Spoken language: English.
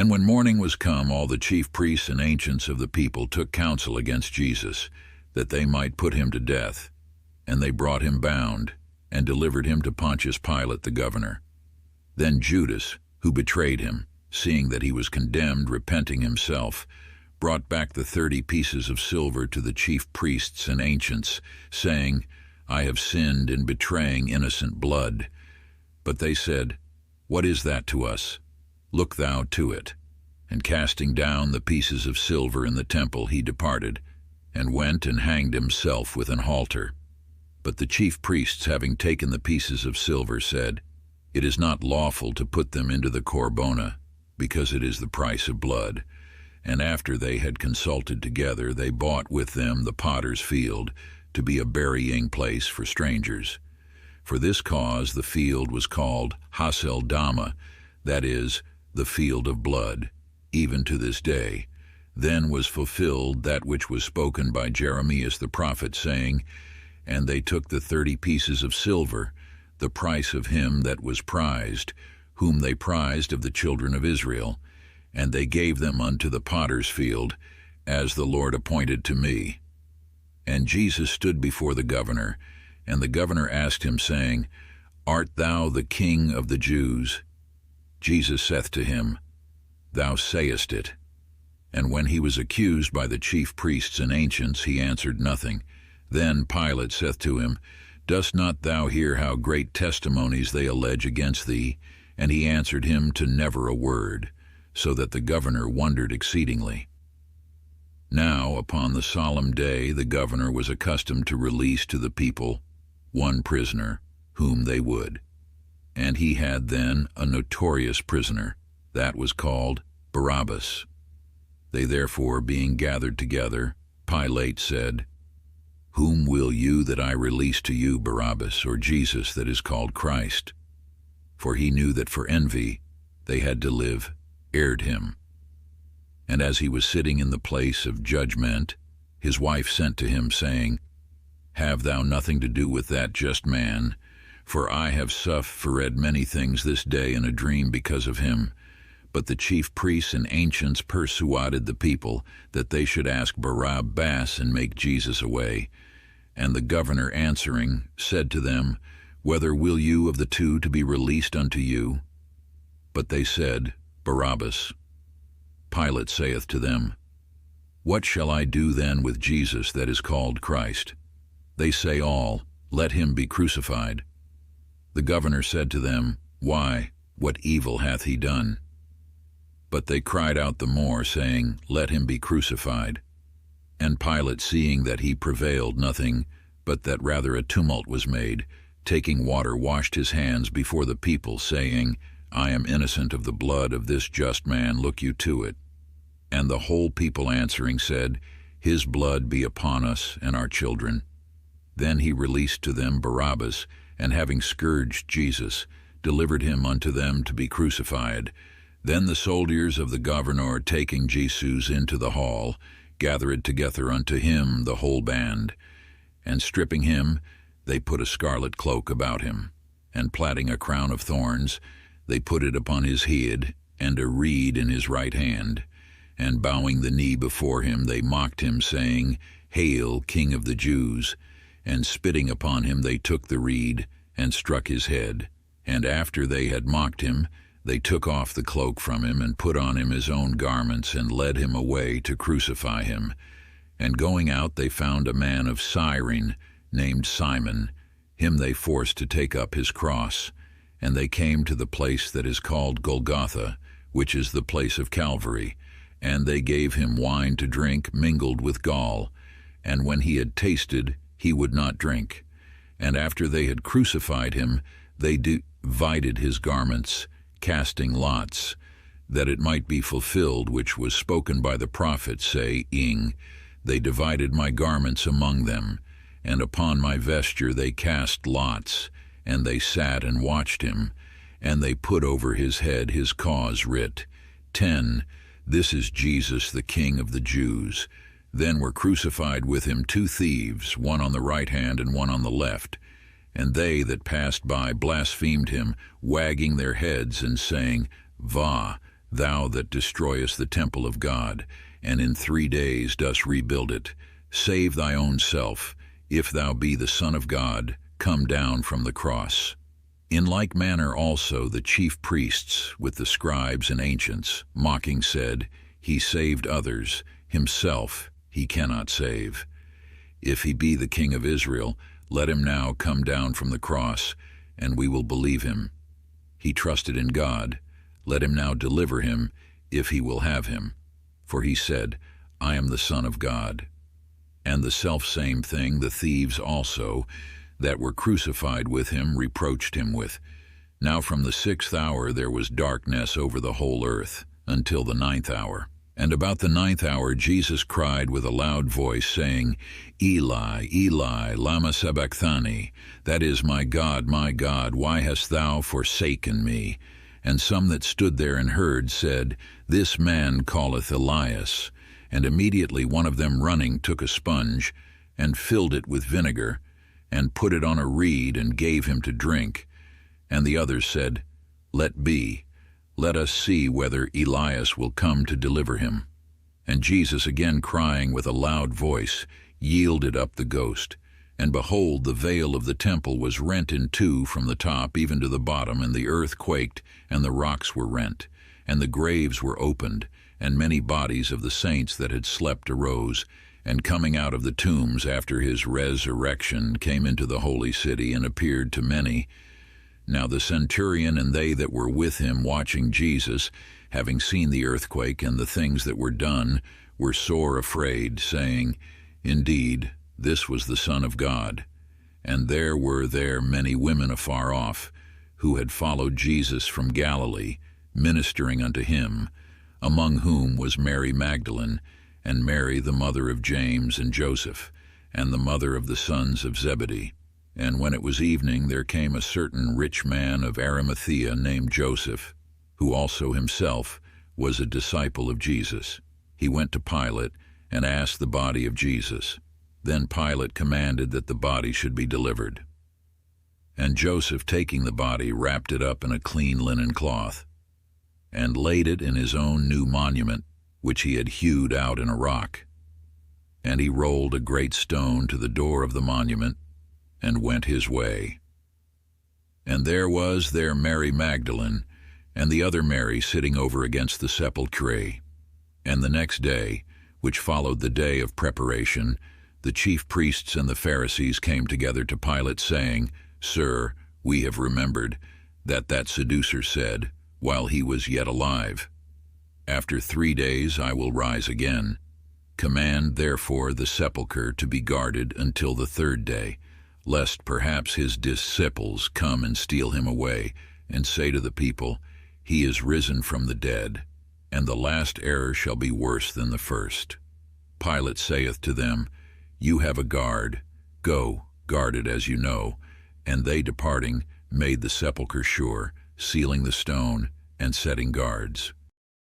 And when morning was come, all the chief priests and ancients of the people took counsel against Jesus, that they might put him to death. And they brought him bound, and delivered him to Pontius Pilate the governor. Then Judas, who betrayed him, seeing that he was condemned, repenting himself, brought back the 30 pieces of silver to the chief priests and ancients, saying, I have sinned in betraying innocent blood. But they said, What is that to us? Look thou to it. And casting down the pieces of silver in the temple, he departed, and went and hanged himself with an halter. But the chief priests, having taken the pieces of silver, said, It is not lawful to put them into the corbona, because it is the price of blood. And after they had consulted together, they bought with them the potter's field, to be a burying place for strangers. For this cause the field was called Haseldama, that is, the field of blood, even to this day. Then was fulfilled that which was spoken by Jeremias the prophet, saying, And they took the 30 pieces of silver, the price of him that was prized, whom they prized of the children of Israel, and they gave them unto the potter's field, as the Lord appointed to me. And Jesus stood before the governor, and the governor asked him, saying, Art thou the King of the Jews? Jesus saith to him, Thou sayest it. And when he was accused by the chief priests and ancients, he answered nothing. Then Pilate saith to him, Dost not thou hear how great testimonies they allege against thee? And he answered him to never a word, so that the governor wondered exceedingly. Now upon the solemn day the governor was accustomed to release to the people one prisoner, whom they would. And he had then a notorious prisoner, that was called Barabbas. They therefore, being gathered together, Pilate said, Whom will you that I release to you, Barabbas, or Jesus that is called Christ? For he knew that for envy they had to live, aired him. And as he was sitting in the place of judgment, his wife sent to him, saying, Have thou nothing to do with that just man, for I have suffered many things this day in a dream because of him. But the chief priests and ancients persuaded the people that they should ask Barabbas and make Jesus away. And the governor answering said to them, Whether will you of the two to be released unto you? But they said, Barabbas. Pilate saith to them, What shall I do then with Jesus that is called Christ? They say all, Let him be crucified. The governor said to them, Why, what evil hath he done? But they cried out the more, saying, Let him be crucified. And Pilate, seeing that he prevailed nothing, but that rather a tumult was made, taking water, washed his hands before the people, saying, I am innocent of the blood of this just man, look you to it. And the whole people answering said, His blood be upon us and our children. Then he released to them Barabbas, and having scourged Jesus, delivered him unto them to be crucified. Then the soldiers of the governor, taking Jesus into the hall, gathered together unto him the whole band. And stripping him, they put a scarlet cloak about him, and platting a crown of thorns, they put it upon his head, and a reed in his right hand. And bowing the knee before him, they mocked him, saying, Hail, King of the Jews! And spitting upon him, they took the reed, and struck his head. And after they had mocked him, they took off the cloak from him, and put on him his own garments, and led him away to crucify him. And going out, they found a man of Cyrene, named Simon. Him they forced to take up his cross. And they came to the place that is called Golgotha, which is the place of Calvary. And they gave him wine to drink mingled with gall. And when he had tasted, he would not drink. And after they had crucified him, they divided his garments, casting lots, that it might be fulfilled which was spoken by the prophet, saying, They divided my garments among them, and upon my vesture they cast lots, and they sat and watched him, and they put over his head his cause writ, 10, This is Jesus the King of the Jews. Then were crucified with him 2 thieves, one on the right hand and one on the left. And they that passed by blasphemed him, wagging their heads and saying, Va, Thou that destroyest the temple of God, and in 3 days dost rebuild it, save thy own self. If thou be the Son of God, come down from the cross. In like manner also the chief priests with the scribes and ancients, mocking, said, He saved others, himself he cannot save. If he be the King of Israel, let him now come down from the cross, and we will believe him. He trusted in God, let him now deliver him, if he will have him. For he said, I am the Son of God. And the selfsame thing the thieves also, that were crucified with him, reproached him with. Now from the 6th hour there was darkness over the whole earth, until the 9th hour. And about the 9th hour Jesus cried with a loud voice, saying, Eli, Eli, lama sabachthani, that is, my God, why hast thou forsaken me? And some that stood there and heard said, This man calleth Elias. And immediately one of them running took a sponge, and filled it with vinegar, and put it on a reed, and gave him to drink. And the others said, Let be, let us see whether Elias will come to deliver him. And Jesus, again crying with a loud voice, yielded up the ghost. And behold, the veil of the temple was rent in two from the top even to the bottom, and the earth quaked, and the rocks were rent, and the graves were opened, and many bodies of the saints that had slept arose, and coming out of the tombs after his resurrection came into the holy city, and appeared to many. Now the centurion and they that were with him watching Jesus, having seen the earthquake and the things that were done, were sore afraid, saying, Indeed, this was the Son of God. And there were many women afar off, who had followed Jesus from Galilee, ministering unto him, among whom was Mary Magdalene, and Mary the mother of James and Joseph, and the mother of the sons of Zebedee. And when it was evening, there came a certain rich man of Arimathea named Joseph, who also himself was a disciple of Jesus. He went to Pilate, and asked the body of Jesus. Then Pilate commanded that the body should be delivered. And Joseph, taking the body, wrapped it up in a clean linen cloth, and laid it in his own new monument, which he had hewed out in a rock. And he rolled a great stone to the door of the monument, and went his way. And there was Mary Magdalene, and the other Mary sitting over against the sepulchre. And the next day, which followed the day of preparation, the chief priests and the Pharisees came together to Pilate, saying, Sir, we have remembered that seducer said, while he was yet alive, After 3 days I will rise again. Command therefore the sepulchre to be guarded until the 3rd day, lest perhaps his disciples come and steal him away, and say to the people, He is risen from the dead, and the last error shall be worse than the first. Pilate saith to them, You have a guard, go, guard it as you know. And they, departing, made the sepulchre sure, sealing the stone, and setting guards.